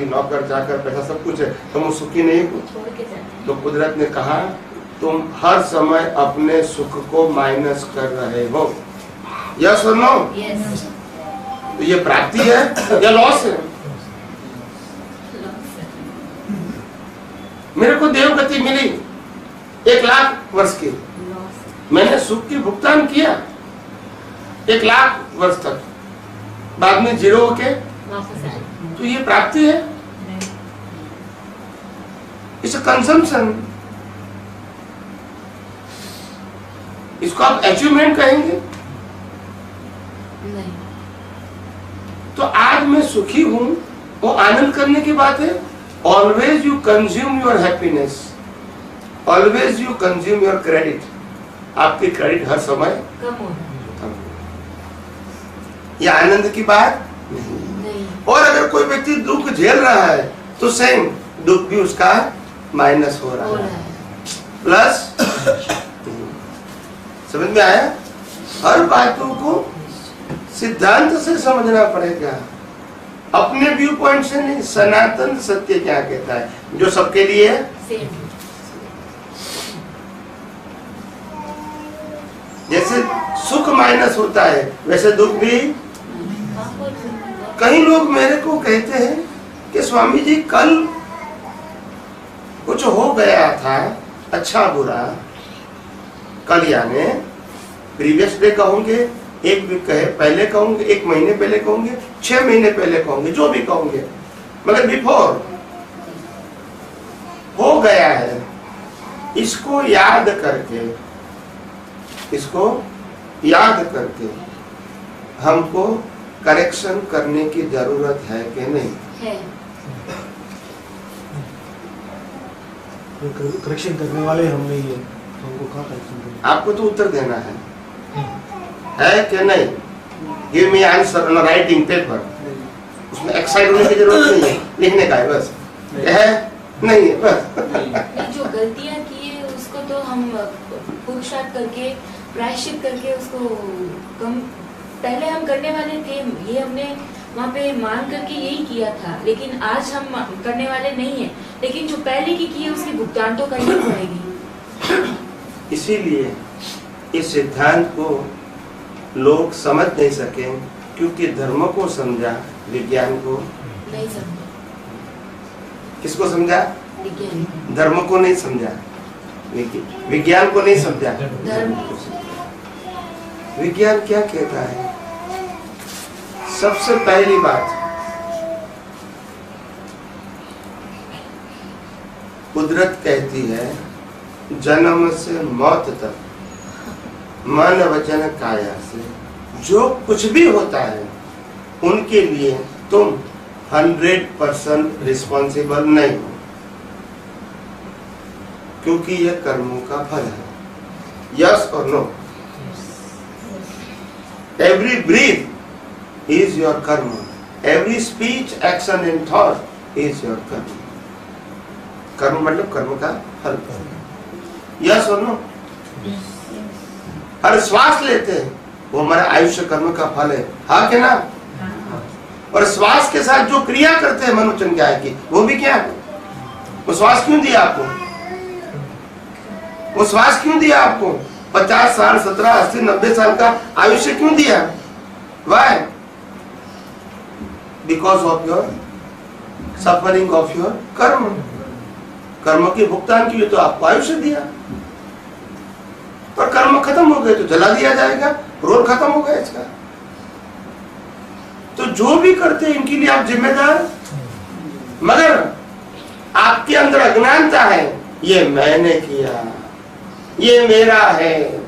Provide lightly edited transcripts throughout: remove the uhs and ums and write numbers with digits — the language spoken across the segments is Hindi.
गाड़ी, नौकर चाकर, पैसा सब कुछ है, तुम सुखी नहीं हो। तो कुदरत ने कहा तुम हर समय अपने सुख को माइनस कर रहे हो। यस और नो? तो ये प्राप्ति है या लॉस है? मेरे को देवगति मिली 1,00,000 वर्ष की, मैंने सुख की भुगतान किया 1,00,000 वर्ष तक, बाद में 0 होके, तो ये प्राप्ति है? It's consumption. इसको आप अचीवमेंट कहेंगे? नहीं। तो आज मैं सुखी हूं, वो आनंद करने की बात है। Always you consume your happiness, always you consume your credit. आपकी क्रेडिट हर समय कम हो रहा है। ये आनंद की बात नहीं। और अगर कोई व्यक्ति दुख झेल रहा है तो सेम दुख भी उसका माइनस हो रहा है, प्लस। समझ में आया? हर बातों को सिद्धांत से समझना पड़ेगा, अपने व्यू पॉइंट से नहीं। सनातन सत्य क्या कहता है, जो सबके लिए है। जैसे सुख माइनस होता है वैसे दुख भी। कई लोग मेरे को कहते हैं कि स्वामी जी कल कुछ हो गया था, अच्छा बुरा, कल यानी प्रीवियस डे कहोगे, एक वीक कहे पहले कहोगे, 1 महीने पहले कहोगे, 6 महीने पहले कहोगे, जो भी कहोगे, मगर बिफोर हो गया है। इसको याद करके, इसको याद करके हमको करेक्शन करने की जरूरत है कि नहीं है? करेक्शन करने वाले हम नहीं है, तो हमको कहाँ करेक्शन करना? आपको तो उत्तर देना है कि नहीं? Give me answer on writing paper. उसमें एक्साइट होने की जरूरत नहीं है, लिखने का है बस। है नहीं है बस। जो गलतियां की है उसको तो हम पुरुषार्थ करके, प्रायश्चित करके उसको कम, पहले हम करने वाले थे, ये हमने वहाँ पे मान करके यही किया था, लेकिन आज हम करने वाले नहीं है। लेकिन जो पहले की है उसकी भुगतान तो करनी पड़ेगी। इसीलिए इस सिद्धांत को लोग समझ नहीं सके, क्योंकि धर्म को समझा, विज्ञान को नहीं समझा। किसको समझा? विज्ञान। धर्म को नहीं समझा, विज्ञान को नहीं समझा। धर्म। विज्ञान क्या कहता है? सबसे पहली बात, कुदरत कहती है जन्म से मौत तक मन वचन काया से जो कुछ भी होता है उनके लिए तुम 100% रिस्पॉन्सिबल नहीं हो, क्योंकि यह कर्मों का फल है। यस और no? Every breath is your karma, every speech, action and thought is your karma. कर्म मतलब कर्म का फल। यस और नो? हर श्वास लेते हैं वो हमारा आयुष्य कर्म का फल है, हाँ कि ना? और श्वास के साथ जो क्रिया करते हैं मनोचन क्या है कि वो भी क्या है? वो श्वास क्यों दिया आपको? वो श्वास क्यों दिया आपको? 50 साल, 17, 80, 90 साल का आयुष्य क्यों दिया? Why? Because of your suffering of your karma. कर्म के भुगतान के लिए तो आपको आयुष्य दिया, पर कर्म खत्म हो गए तो जला दिया जाएगा, रोल खत्म हो गया इसका। तो जो भी करते हैं इनके लिए आप जिम्मेदार, मगर आपके अंदर अज्ञानता है, ये मैंने किया, ये मेरा है,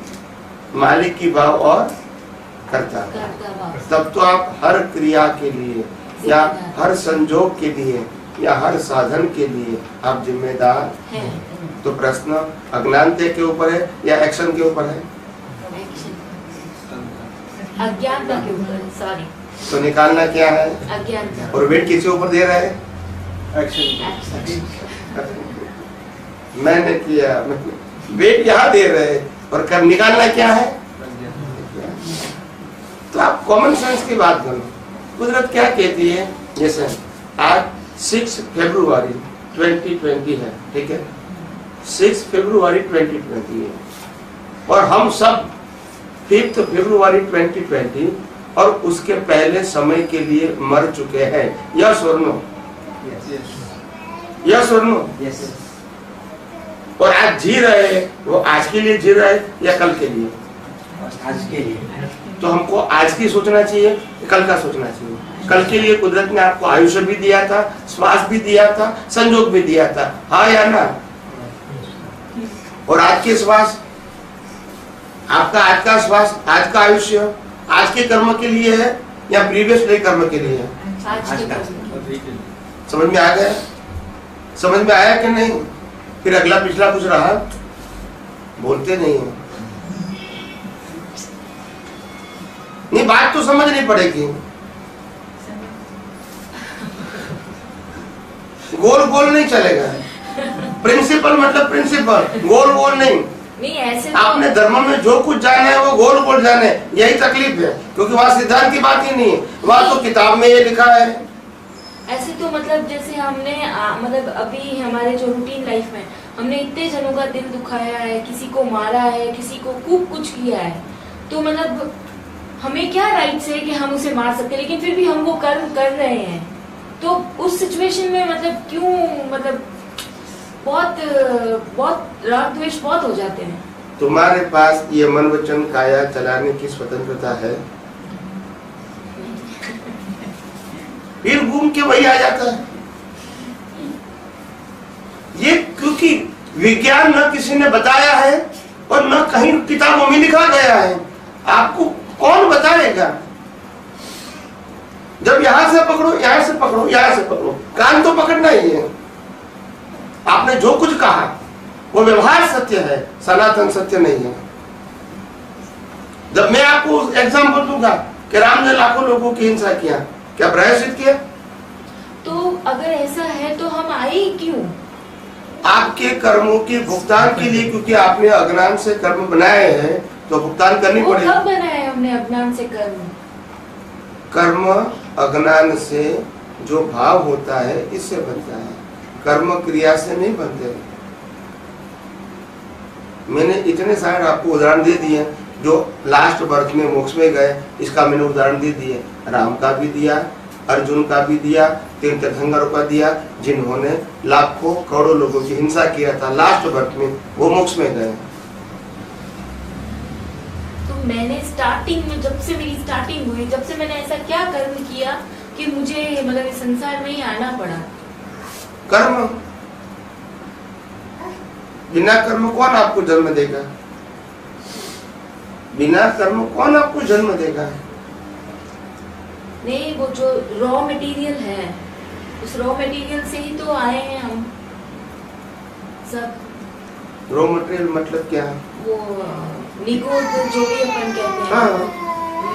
मालिक की भाव और करता है। तब तो आप हर क्रिया के लिए या हर संजोग के लिए या हर साधन के लिए आप जिम्मेदार हैं। तो प्रश्न अज्ञानता के ऊपर है या एक्शन के ऊपर है? अज्ञानता के ऊपर। सॉरी। तो निकालना क्या है? अज्ञानता। और वेट किसके ऊपर दे रहा है? एक्शन। मैंने किया, वेट यहाँ दे रहे हैं और कर निकालना क्या है? तो आप कॉमन सेंस की बात करो। कुदरत क्या कहती है? जैसे आज 6 फरवरी 2020 है, ठीक है, 6 फरवरी 2020 है, और हम सब 5 फरवरी 2020 और उसके पहले समय के लिए मर चुके हैं। यस और नो? यस और नो? और आज जी रहे हैं, वो आज के लिए जी रहे हैं या कल के लिए? आज के लिए। तो हमको आज की सोचना चाहिए, कल का सोचना चाहिए। कल के लिए कुदरत ने आपको आयुष्य भी दिया था, श्वास भी दिया था, संजोग भी दिया था, हाँ या ना? और आज के श्वास, आपका आज का श्वास, आज का आयुष्य आज के कर्म के लिए है या प्रीवियस डे कर्म के लिए है? आज के समझ में आ गया? समझ में आया कि नहीं? फिर अगला पिछला कुछ रहा, बोलते नहीं है। नहीं, बात तो समझनी पड़ेगी। गोल गोल नहीं चलेगा। प्रिंसिपल मतलब प्रिंसिपल, गोल गोल नहीं। नहीं ऐसे तो आपने धर्म में जो कुछ जाना है वो गोल गोल जाने, यही तकलीफ है, क्योंकि वहाँ सिद्धांत की बात ही नहीं है, वहाँ तो किताब में ये लिखा है। ऐसे तो मतलब जैसे हमने मतलब अभी हमारे जो रूटीन लाइफ में हमने इतने जनों का दिल दुखाया है, किसी को मारा है, किसी को खूब कुछ किया है, तो मतलब हमें क्या राइट्स है कि हम उसे मार सकते हैं, लेकिन फिर भी हम वो कर रहे हैं। तो उस सिचुएशन में मतलब क्यों, मतलब बहुत राग द्वेष बहुत हो जाते हैं। तुम्हारे पास ये मन वचन काया चलाने की स्वतंत्रता है, फिर घूम के वही आ जाता है। ये क्योंकि विज्ञान न किसी ने बताया है और न कहीं किताबों में लिखा गया है, आपको कौन बताएगा? जब यहां से पकड़ो, यहां से पकड़ो, यहां से पकड़ो, कान तो पकड़ना ही है। आपने जो कुछ कहा वो व्यवहार सत्य है, सनातन सत्य नहीं है। जब मैं आपको एग्जाम्पल दूंगा कि राम ने लाखों लोगों की हिंसा किया, क्या प्रायश्चित किया? तो अगर ऐसा है तो हम आए क्यों? आपके कर्मों के भुगतान के लिए, क्योंकि आपने अज्ञान से कर्म बनाए हैं तो भुगतान करनी पड़ेगी। कब बनाए हमने अज्ञान से कर्म? कर्म अज्ञान से जो भाव होता है इससे बनता है, कर्म क्रिया से नहीं बनते। मैंने इतने सारे आपको उदाहरण दे दिए जो लास्ट बर्थ में मोक्ष में गए, इसका मैंने उदाहरण दे दिए। राम का भी दिया, अर्जुन का भी दिया, 3 तीर्थंकरों का दिया, जिन्होंने लाखों करोड़ों लोगों की हिंसा किया था लास्ट बर्थ में, वो मोक्ष में गए। तो मैंने स्टार्टिंग में, जब से मेरी स्टार्टिंग हुई, जब से मैंने ऐसा क्या कर्म किया कि मुझे मतलब इस संसार में ही आना पड़ा? कर्म, बिना कर्म कौन आपको जन्म देगा? बिना कर्म कौन आपको जन्म देगा? नहीं, वो जो रॉ मटेरियल है, उस रॉ मटेरियल से ही तो आए हैं हम सब। रॉ मटेरियल मतलब क्या? वो निगोद जो भी अपन कहते हैं। हाँ।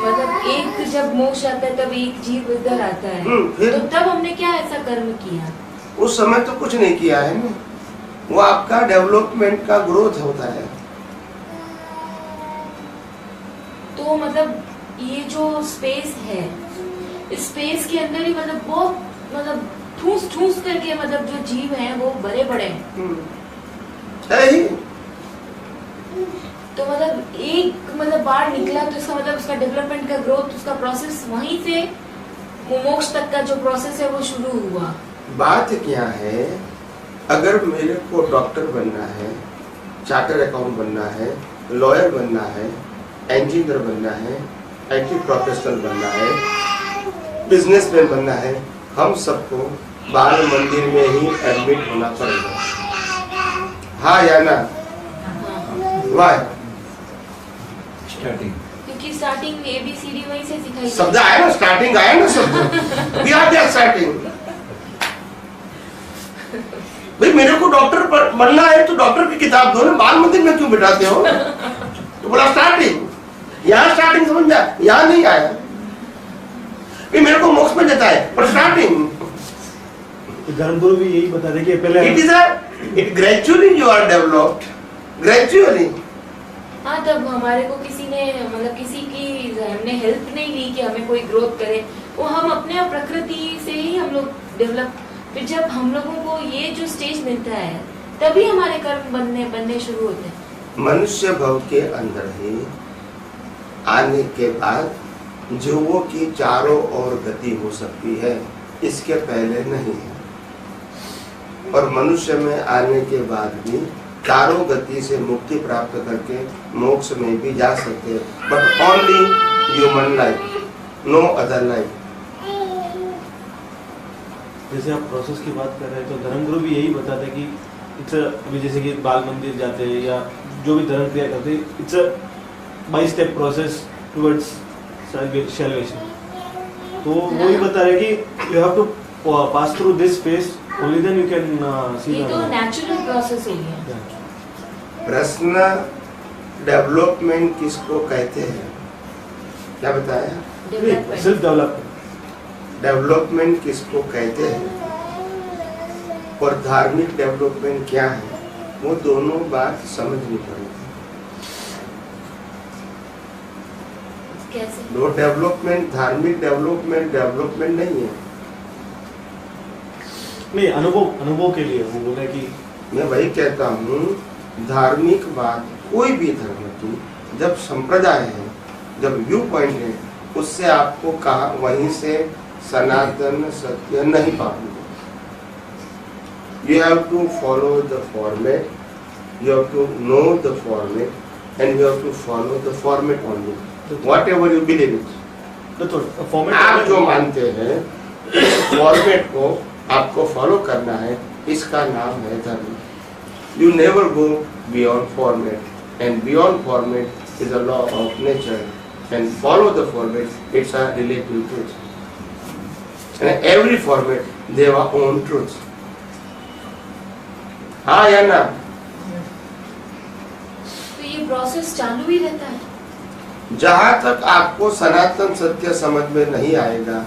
मतलब एक जब मोक्ष आता है तब एक जीव इधर आता है, फिर? तो तब हमने क्या ऐसा कर्म किया? उस समय तो कुछ नहीं किया है ना, वो आपका डेवलपमेंट का ग्रोथ होता है। तो मतलब ये जो स्पेस है, इस स्पेस के अंदर ही मतलब बहुत मतलब ठूस करके मतलब जो जीव हैं वो बड़े बड़े हैं। है ही। तो मतलब एक मतलब बार निकला तो इसका मतलब उसका डेवलपमेंट का ग्रोथ, उसका प्रोसेस वहीं से मोक्ष तक का जो प्रोसेस है वो शुरू हुआ। बात क्या है, अगर मेरे को डॉक्टर बनना है, चार्टर अकाउंट बनना है, लॉयर बनना है, इंजीनियर बनना है, IT प्रोफेशनल बनना है, बिजनेसमैन बनना है, हम सबको बाल मंदिर में ही एडमिट होना पड़ेगा, हाँ या ना? वाह? क्योंकि स्टार्टिंग ABCD वहीं से सिखाई शब्द आया ना, स्टार्टिंग आया ना शब्द, वी आर देयर स्टार्टिंग। भाई मेरे को डॉक्टर बनना है तो डॉक्टर की किताब दो ना, बाल मंदिर में क्यों बिठाते हो? तो बोला स्टार्टिंग, यहाँ स्टार्टिंग समझ में आया, यहाँ नहीं आया। भाई मेरे को मोक्ष में देता है पर स्टार्टिंग, धर्मगुरु भी यही बता रहे कि पहले it gradually you are developed, gradually. हाँ, तब हमारे को किसी ने मतलब किसी की हमने हेल्प नहीं ली कि हमें कोई ग्रोथ करे, वो हम अपने प्रकृति से ही हम लोग डेवलप फिर जब हम लोगों को ये जो स्टेज मिलता है तभी हमारे कर्म बनने शुरू होते हैं। मनुष्य भव के अंदर ही आने के बाद जीवों की चारों ओर गति हो सकती है, इसके पहले नहीं है। और मनुष्य में आने के बाद भी चारों गति से मुक्ति प्राप्त करके मोक्ष में भी जा सकते हैं, but only human life, no other life. जैसे आप प्रोसेस की बात कर रहे हैं तो धर्मगुरु भी यही बताते हैं कि इट्स अभी जैसे कि बाल मंदिर जाते हैं या जो भी धर्म क्रिया करते हैं, it's a by step process towards salvation. तो वो ही बता रहे हैं कि you have to pass through this phase, only then you can see ये तो नेचुरल प्रोसेस हो गया। प्रश्न डेवलपमेंट किसको कहते हैं, क्या बताया? डेवलपमेंट। Self development. डेवलपमेंट किसको कहते हैं और धार्मिक डेवलपमेंट क्या है, वो दोनों बात समझनी पड़ेगी। कैसे? नो डेवलपमेंट, धार्मिक डेवलपमेंट नहीं है। नहीं, अनुभव के लिए वो बोले कि मैं वही कहता हूँ, धार्मिक बात कोई भी धर्म की जब संप्रदाय है, जब व्यू पॉइंट है, उससे आपको कहा वहीं से सनातन सत्य नहीं पाओगे। You have to follow the format, you have to know the format, and you have to follow the format only. Whatever you believe it. तो फॉर्मेट आप जो मानते हैं फॉर्मेट को आपको फॉलो करना है, इसका नाम है धर्म। You never go beyond format, and beyond format is a law of nature, and follow the format, it's a relative truth. And every format they have their own truths. हाँ या ना? तो ये प्रोसेस चालू ही रहता है। जहाँ तक आपको सनातन सत्य समझ में नहीं आएगा,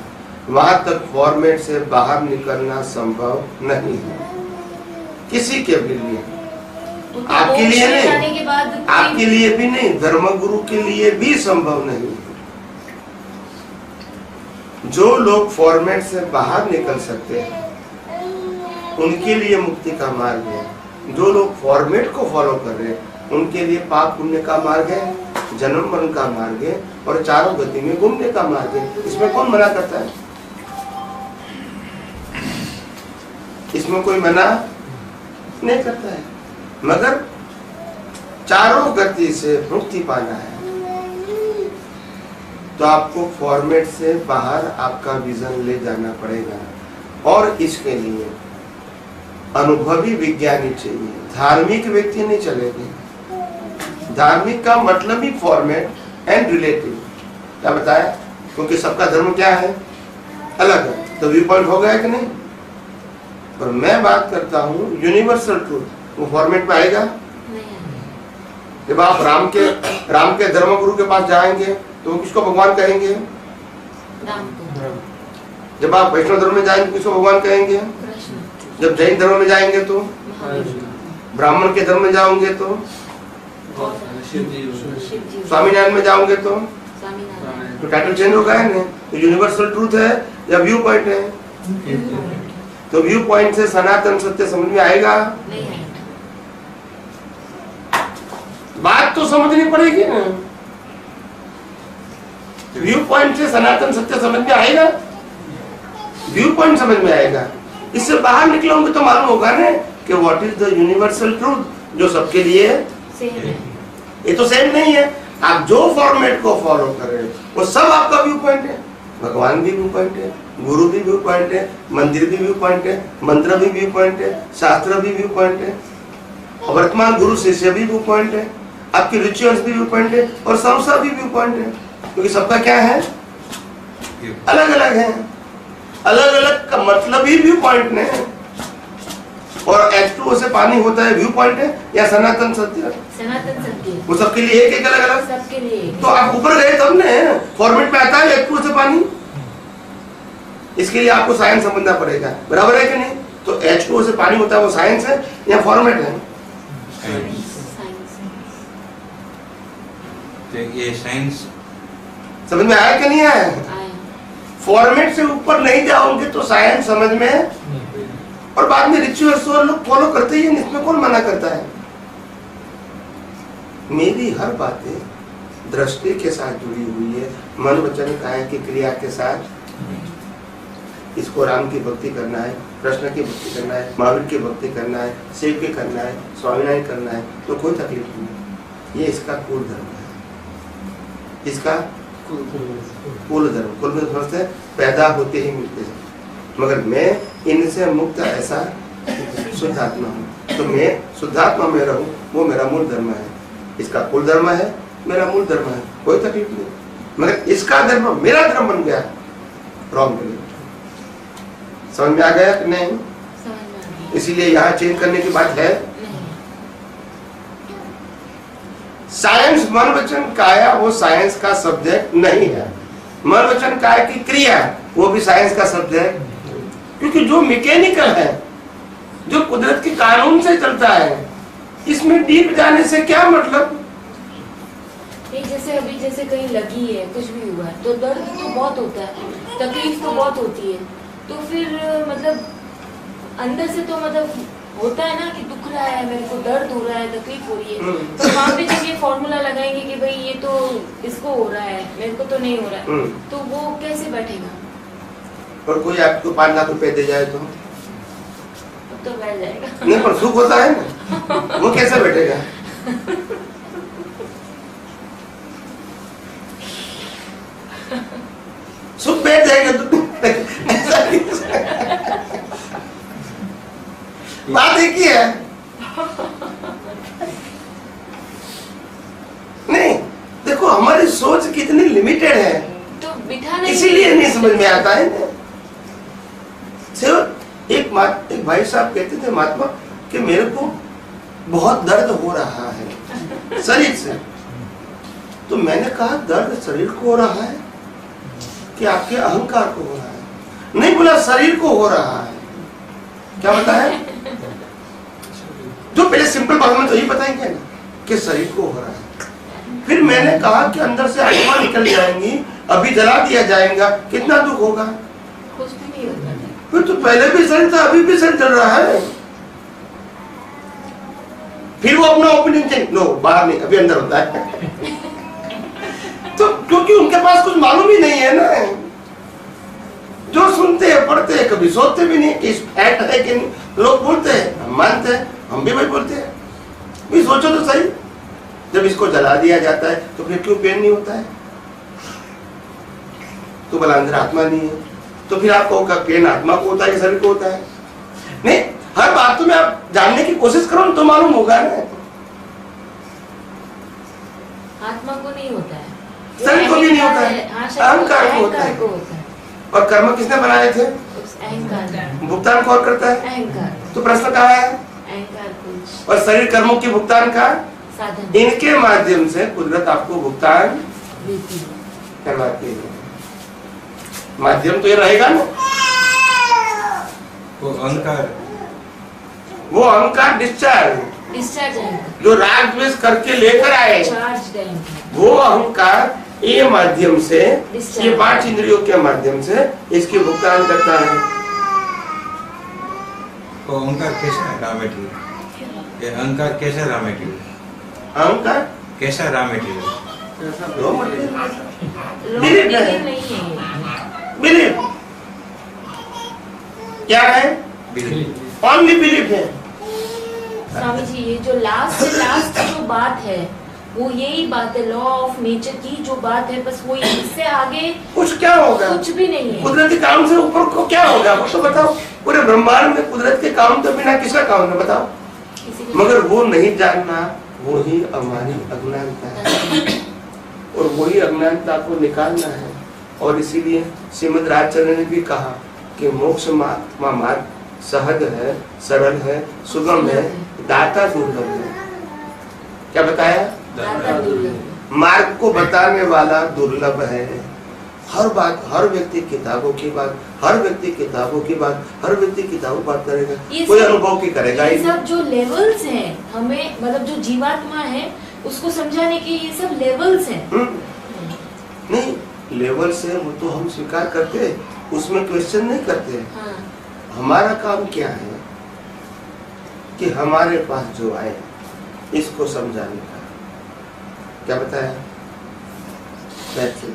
वहां तक फॉर्मेट से बाहर निकलना संभव नहीं है, किसी के भी लिए। वो तो आपके लिए मोक्ष में जाने नहीं, के बाद आपके लिए भी नहीं, धर्मगुरु के लिए भी संभव नहीं है। जो लोग फॉर्मेट से बाहर निकल सकते हैं उनके लिए मुक्ति का मार्ग है। जो लोग फॉर्मेट को फॉलो कर रहे हैं उनके लिए पाप पुण्य का मार्ग है, जन्म मरण का मार्ग है, और चारों गति में घूमने का मार्ग है। इसमें कौन मना करता है? इसमें कोई मना नहीं करता है, मगर चारों गति से मुक्ति पाना है तो आपको फॉर्मेट से बाहर आपका विजन ले जाना पड़ेगा, और इसके लिए अनुभवी विज्ञानी चाहिए, धार्मिक व्यक्ति नहीं चलेगी। धार्मिक का मतलब ही फॉर्मेट एंड रिलेटिव, क्या बताया? क्योंकि सबका धर्म क्या है? अलग है, तो व्यू पॉइंट हो गया कि नहीं? पर मैं बात करता हूँ यूनिवर्सल ट्रूथ, वो फॉर्मेट में आएगा? जब आप राम के धर्मगुरु के पास जाएंगे तो वो किसको भगवान कहेंगे? राम को। जब आप वैष्णव धर्म में जाएंगे किसको भगवान कहेंगे? कृष्ण। जब जैन धर्म में जाएंगे तो, ब्राह्मण के धर्म में जाओगे तो, शिव जी। स्वामीनारायण में जाओगे तो स्वामीनारायण। तो टाइटल चेंज होगा है ना? तो यूनिवर्सल ट्रूथ है या व्यू पॉइंट है? तो व्यू पॉइंट से सनातन सत्य समझ में आएगा? नहीं आएगा। बात तो समझनी पड़ेगी ना। व्यू पॉइंट से सनातन सत्य समझ में आएगा? व्यू पॉइंट समझ में आएगा। इससे बाहर निकलोगे तो मालूम होगा ना कि what is the universal truth जो सबके लिए सेम है। ये तो सेम नहीं है। आप जो फॉर्मेट को फॉलो कर रहे हैं वो सब आपका व्यू पॉइंट है। भगवान भी व्यू पॉइंट है, गुरु भी व्यू पॉइंट है, मंदिर भी व्यू पॉइंट है, मंत्र भी व्यू पॉइंट है, शास्त्र भी व्यू पॉइंट है, और वर्तमान गुरु शिष्य भी व्यू पॉइंट है, आपके रिचुअल्स भी व्यू पॉइंट है, और संसार भी व्यू पॉइंट है। क्योंकि सबका क्या है? अलग अलग है। अलग अलग का मतलब ही व्यू पॉइंट ने। और H2O से पानी होता है, व्यू पॉइंट है या सनातन सत्य? सनातन सत्य। वो सबके लिए एक एक अलग अलग। सबके लिए। तो आप ऊपर गए तब ने फॉर्मेट में आता है H2O से पानी। इसके लिए आपको साइंस समझना पड़ेगा, बराबर है कि नहीं? तो H2O से पानी होता है, वो साइंस है या फॉर्मेट है? ये साइंस समझ में आया कि नहीं आया? आया। फॉर्मेट से ऊपर नहीं जाओगे तो साइंस समझ में और बाद में रिचुअल्स लोग फॉलो करते ही हैं, इसमें कौन मना करता है? मेरी हर बातें दृष्टि के साथ जुड़ी हुई है, मन वचन काया की क्रिया के साथ। इसको राम की भक्ति करना है, कृष्ण की भक्ति करना है, महावीर की भक्ति करना है, शिव की करना है, स्वामीनारायण करना है, तो कोई तकलीफ नहीं। ये इसका कुल धर्म है, इसका कुल धर्म। कुल में समझते हैं पैदा होते ही मिलते हैं, मगर मैं इनसे मुक्त ऐसा शुद्धात्मा हूँ, तो मैं शुद्धात्मा में रहूँ, वो मेरा मूल धर्म है। इसका कुल धर्म है, मेरा मूल धर्म है, कोई तकलीफ नहीं। मगर इसका धर्म मेरा धर्म बन गया, रॉन्ग बिलीफ। समझ में आ गया कि नहीं? इसीलिए यहाँ चेंज करने की बात है। साइंस मन वचन काया वो साइंस का सब्जेक्ट नहीं है, मन वचन काया की क्रिया वो भी साइंस का सब्जेक्ट, क्योंकि जो मैकेनिकल है, जो कुदरत के कानून से चलता है, इसमें डीप जाने से क्या मतलब? जैसे अभी जैसे कहीं लगी है, कुछ भी हुआ है, तो दर्द तो बहुत होता है, तकलीफ तो बहुत होती है, तो फिर मतलब अंदर से तो मतलब होता है ना कि दुख रहा है, मेरे को दर्द हो रहा है, तकलीफ हो रही है, तो वहाँ पे जब ये फॉर्मूला लगाएंगे कि भाई ये तो इसको हो रहा है, मेरे को तो नहीं हो रहा है, तो वो कैसे बैठेगा? और कोई आपको 5 लाख रुपए दे जाए तो तो बैठ जाएगा। नहीं, पर सुख होता है ना, वो कैसे बैठेगा? सुख बैठ जाएगा तो ऐसा नहीं। बात एक ही है। नहीं, देखो हमारी सोच कितनी लिमिटेड है, तो बिठा नहीं, इसीलिए नहीं समझ में आता है। एक भाई साहब कहते थे महात्मा कि मेरे को बहुत दर्द हो रहा है शरीर से। तो मैंने कहा दर्द शरीर को हो रहा है कि आपके अहंकार को हो रहा है? नहीं, बोला शरीर को हो रहा है। क्या बताया? जो पहले सिंपल भाषा में तो यही बताएंगे ना कि शरीर को हो रहा है। फिर मैंने कहा कि अंदर से आत्मा निकल जाएंगी, अभी जला दिया जाएगा, कितना दुख होगा? कुछ भी नहीं होता। फिर तो पहले भी शरीर था, अभी भी शरीर चल रहा है। फिर वो अपना ओपिनियन चेंज, नो बाहर नहीं, अभी अंदर होता है। तो क्योंकि उनके पास कुछ मालूम ही नहीं है ना, जो सुनते हैं पढ़ते हैं, कभी सोचते भी नहीं इस फैक्ट है कि लोग बोलते हैं, हम मानते हैं, हम भी वही बोलते हैं। भी सोचो तो सही, जब इसको जला दिया जाता है तो फिर क्यों पेन नहीं होता है? तो भला अंदर आत्मा नहीं है, तो फिर आप कहो पेन आत्मा को होता है कि शरीर को होता है? नहीं, हर बात में आप जानने की कोशिश करो तो मालूम होगा ना। आत्मा को नहीं होता है, शरीर को भी नहीं होता है, अहंकार को होता है। और कर्म किसने बनाए थे? अहंकार। भुगतान कौन करता है? अहंकार। तो प्रश्न कहाँ है? अहंकार कुछ और शरीर कर्मों के भुगतान का साधन, इनके माध्यम से कुदरत आपको भुगतान देती है। करवाती है। माध्यम तो ये रहेगा ना, वो अहंकार डिस्चार्ज जो राग द्वेष करके लेकर आए, वो अहंकार ये माध्यम से, ये 5 इंद्रियों के माध्यम से इसकी भुगतान करता है। तो अहंकार कैसा है? Raw material. ये अहंकार कैसा रॉ मटेरियल? अहंकार कैसा रॉ मटेरियल? बिलीफ क्या है? ओनली बिलीफ है। स्वामी जी, ये जो लास्ट जो बात है वो यही बात है, लॉ ऑफ नेचर की जो बात है, बस वो इससे आगे कुछ क्या होगा? कुछ भी नहीं है। कुदरती काम से ऊपर को क्या होगा वो तो बताओ। पूरे ब्रह्मांड में कुदरत के काम तो बिना किसका काम है बताओ? मगर वो नहीं जानना, वो ही हमारी अज्ञानता है, और वही अज्ञानता को निकालना है। और इसीलिए श्रीमद् राजचंद्र ने भी कहा कि मोक्ष मार्ग सहज है, सरल है, सुगम है, दाता दुर्लभ है। क्या बताया? मार्ग को बताने वाला दुर्लभ है। हर बात, हर व्यक्ति किताबों की बात, हर व्यक्ति किताबों की बात, हर व्यक्ति किताबों बात करेगा, कोई अनुभव की करेगा। ये सब जो लेवल्स हैं, हमें मतलब जो जीवात्मा है उसको समझाने के ये सब लेवल्स हैं। नहीं, लेवल से वो तो हम स्वीकार करते हैं, उसमें क्वेश्चन नहीं करते। हाँ। हमारा काम क्या है? कि हमारे पास जो आए इसको समझाने का। क्या बताया? बैठिए।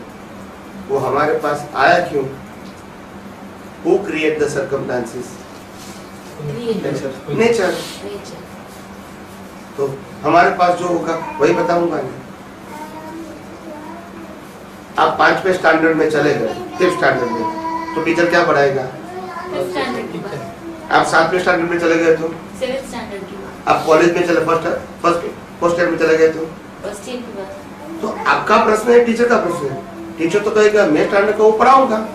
वो हमारे पास आया क्यों? Who create the circumstances? Nature. तो हमारे पास जो होगा वही बताऊंगा नहीं। आप 5वें स्टैंडर्ड में चले गए, 5th स्टैंडर्ड में, तो टीचर क्या पढ़ाएगा? आप 7वें स्टैंडर्ड में चले गए तो 7th स्टैंडर्ड की बात, आप कॉलेज में चले, फर्स्ट ईयर में चले गए तो फर्स्ट ईयर की बात। तो आपका प्रश्न है, टीचर का प्रश्न है। टीचर तो कहेगा मैं स्टैंडर्ड को पढ़ाऊंगा,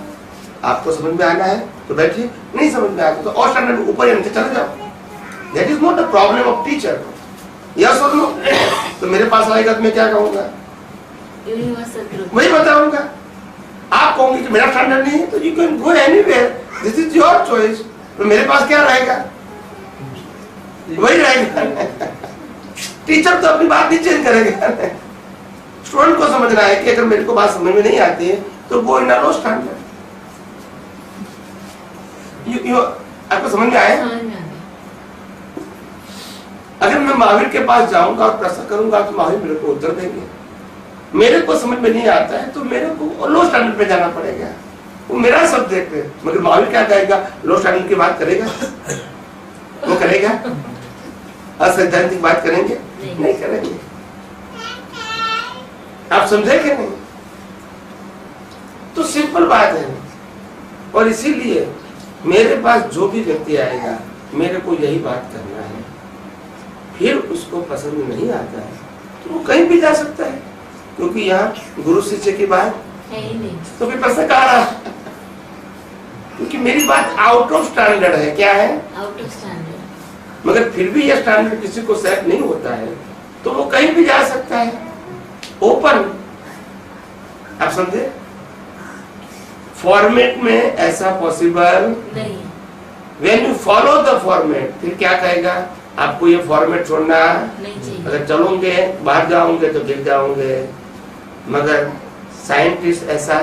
आपको समझ में आना है तो बैठिए, नहीं समझ में आता तो और स्टैंडर्ड में ऊपर या नीचे चले जाओ। That is not the problem of teacher. Yes और नो? तो मेरे पास आएगा तो मैं क्या कहूंगा? Universal truth. वही बताऊंगा। आप कहोगे कि मेरा स्टैंडर्ड नहीं है, तो you can go anywhere, this is your choice. तो मेरे पास क्या रहेगा? वही रहेगा। टीचर तो अपनी बात नहीं चेंज करेगा। स्टूडेंट को समझना है कि अगर मेरे को बात समझ में नहीं आती है तो वो इन लो स्टैंडर्ड। आपको समझ में आया? अगर मैं महावीर के पास जाऊंगा और प्रश्न करूंगा तो महावीर मेरे को उत्तर देंगे। मेरे को समझ में नहीं आता है तो मेरे को लो स्टैंडर्ड पे जाना पड़ेगा। वो मेरा सब्जेक्ट है, मगर महावीर क्या कहेगा? लो स्टैंडर्ड की बात करेगा? वो करेगा? असैद्धांतिक बात करेंगे? नहीं करेंगे। आप समझे कि नहीं? तो सिंपल बात है। और इसीलिए मेरे पास जो भी व्यक्ति आएगा मेरे को यही बात करना है। फिर उसको पसंद नहीं आता है तो वो कहीं भी जा सकता है, क्योंकि यहाँ गुरु शिष्य की बात है ही नहीं। तो फिर प्रश्न कहाँ रहा? क्योंकि मेरी बात आउट ऑफ स्टैंडर्ड है। क्या है? Out of standard. मगर फिर भी यह स्टैंडर्ड किसी को सेट नहीं होता है तो वो कहीं भी जा सकता है, ओपन। आप समझे? फॉर्मेट में ऐसा पॉसिबल नहीं। When you follow the format, फिर क्या कहेगा? आपको ये फॉर्मेट छोड़ना नहीं चाहिए। अगर चलोगे बाहर जाओगे तो गिर जाओगे। मगर साइंटिस्ट ऐसा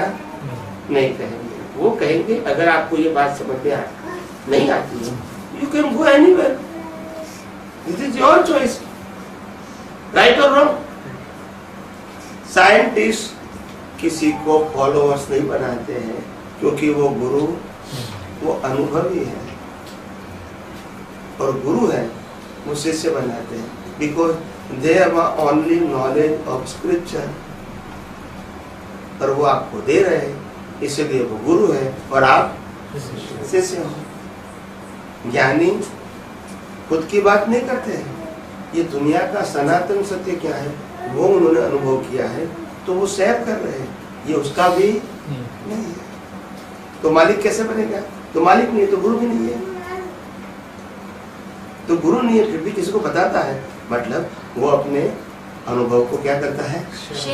नहीं कहेंगे। वो कहेंगे अगर आपको ये बात समझ में नहीं आती है you can go anywhere, this is your choice, right और रॉन्ग। साइंटिस्ट किसी को फॉलोअर्स नहीं बनाते हैं, क्योंकि वो गुरु, वो अनुभवी है, और गुरु है वो शिष्य बनाते हैं। Because they have only knowledge of scripture, और वो आपको दे रहे हैं, इसलिए वो गुरु है और आप शिष्य हो। ज्ञानी खुद की बात नहीं करते हैं। ये दुनिया का सनातन सत्य क्या है वो उन्होंने अनुभव किया है तो वो शेयर कर रहे हैं, ये उसका भी नहीं है। तो मालिक कैसे बनेगा? तो मालिक नहीं है तो गुरु भी नहीं है। तो गुरु नहीं है फिर भी किसी को बताता है, मतलब वो अपने अनुभव को क्या करता है?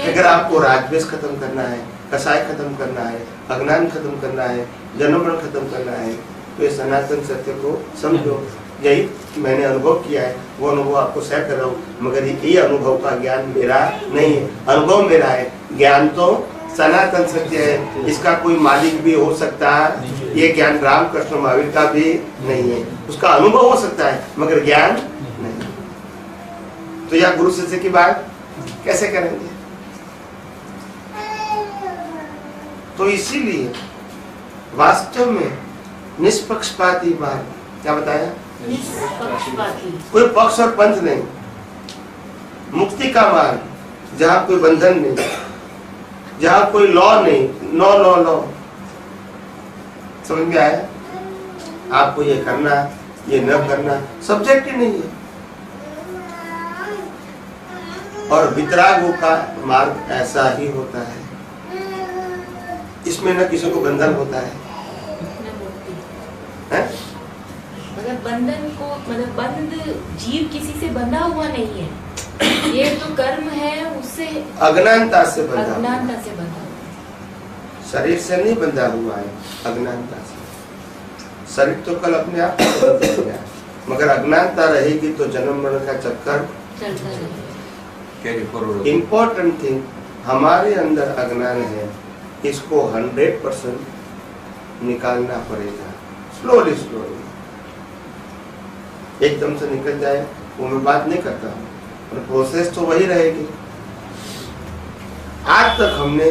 अगर आपको राजवेश खत्म करना है, कसाय खत्म करना है, अज्ञान खत्म करना है, जन्म मरण खत्म करना है, तो ये सनातन सत्य को समझो। यही मैंने अनुभव किया है, वो अनुभव आपको शेयर कर रहा हूँ, मगर ये अनुभव का ज्ञान मेरा नहीं है, अनुभव मेरा है। ज्ञान तो सनातन सत्य है, इसका कोई मालिक भी हो सकता है। ये ज्ञान रामकृष्ण महावीर का भी नहीं है, उसका अनुभव हो सकता है मगर ज्ञान नहीं। तो यह गुरु शिष्य की बात कैसे करेंगे? तो इसीलिए वास्तव में निष्पक्षपाती मार्ग, क्या बताया? निष्पक्षपाती। कोई पक्ष और पंथ नहीं, मुक्ति का मार्ग जहाँ कोई बंधन नहीं, जहाँ कोई लॉ नहीं, नो लॉ। समझ में आया? आपको ये करना, ये न करना, सब्जेक्ट ही नहीं है। और वितरागों का मार्ग ऐसा ही होता है, इसमें न किसी को बंधन होता है, मतलब बंधन को, मतलब बंध जीव किसी से बंधा हुआ नहीं है, ये तो कर्म है उससे, अज्ञानता से बंधा, अज्ञानता से बंधा हुआ। शरीर से नहीं बंधा हुआ है, अज्ञानता से। शरीर तो कल अपने आप बदल जाएगा, मगर अज्ञानता रहेगी तो जन्म मरण का चक्कर चलता रहेगा। इम्पोर्टेंट थिंग, हमारे अंदर अज्ञान है, इसको 100% निकालना पड़ेगा, स्लोली स्लोली। एकदम से निकल जाए वो मैं बात नहीं करता हूँ, पर प्रोसेस तो वही रहेगी। आज तक हमने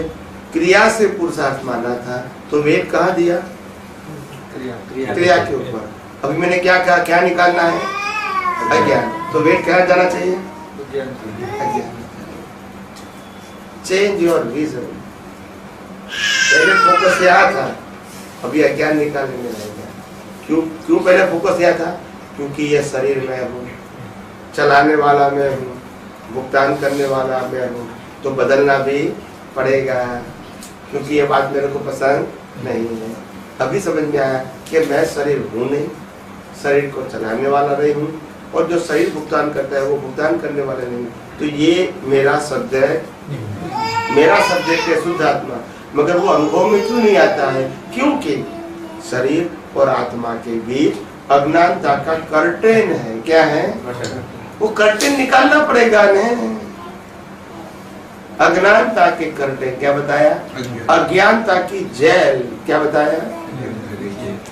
क्रिया से पुरुषार्थ माना था, तो वेद कहाँ दिया? क्रिया के ऊपर। अभी मैंने क्या कहा, क्या निकालना है? अज्ञान। तो वेद कहाँ जाना चाहिए? अज्ञान। Change your vision. पहले फोकस यहाँ था, अभी अज्ञान निकालने में रहेगा। क्यों पहले फोकस यहाँ था? क्योंकि ये शरीर में हूँ, चलाने वाला मैं हूँ, भुगतान करने वाला मैं हूँ, तो बदलना भी पड़ेगा, क्योंकि ये बात मेरे को पसंद नहीं है। अभी समझ में आया कि मैं शरीर हूँ नहीं, शरीर को चलाने वाला नहीं हूँ, और जो शरीर भुगतान करता है वो भुगतान करने वाला नहीं। तो ये मेरा सब्जेक्ट है शुद्ध आत्मा, मगर वो अनुभव में क्यों नहीं आता है? क्योंकि शरीर और आत्मा के बीच अज्ञानता का कर्टेन है। क्या है? वो कर्टेन निकालना पड़ेगा ने। अज्ञानता के कर्टेन क्या बताया? अज्ञानता की जेल क्या बताया?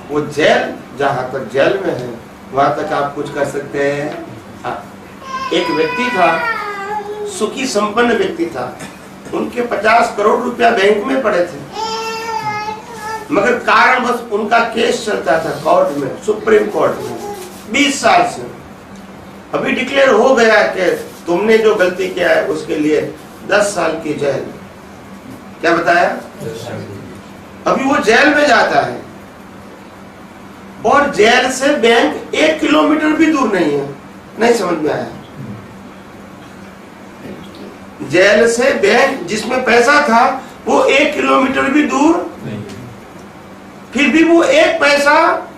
वो जेल, जहां तक जेल में है वहां तक आप कुछ कर सकते हैं। एक व्यक्ति था, सुखी संपन्न व्यक्ति था, उनके 50 करोड़ रुपया बैंक में पड़े थे, मगर कारण बस उनका केस चलता था कोर्ट में, सुप्रीम कोर्ट में 20 साल से। अभी डिक्लेयर हो गया कि तुमने जो गलती किया है उसके लिए 10 साल की जेल। क्या बताया? अभी वो जेल में जाता है, और जेल से बैंक 1 किलोमीटर भी दूर नहीं है। नहीं समझ में आया? जेल से बैंक जिसमें पैसा था वो 1 किलोमीटर भी दूर नहीं, फिर भी वो 1 पैसा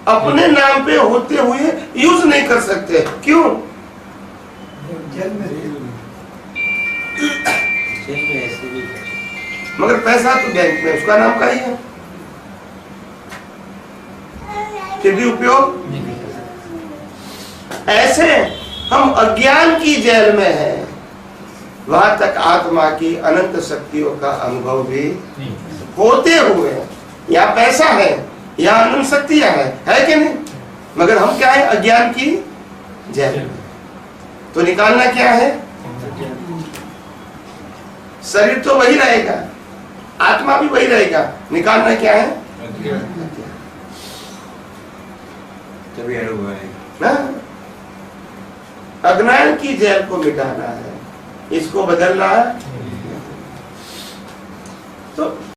अपने नाम पे होते हुए यूज नहीं कर सकते। क्यों? जेल में ऐसे भी, मगर पैसा तो बैंक में उसका नाम का ही है, फिर भी उपयोग। ऐसे हम अज्ञान की जेल में हैं, वहां तक आत्मा की अनंत शक्तियों का अनुभव भी होते हुए, यहाँ पैसा है, यहाँ अनंत शक्तियां है कि नहीं? मगर हम क्या है? अज्ञान की जेल में। तो निकालना क्या है? शरीर तो वही रहेगा, आत्मा भी वही रहेगा, निकालना क्या है? तभी अनुभव आएगा। अज्ञान की जेल को मिटाना है, इसको बदलना है। तो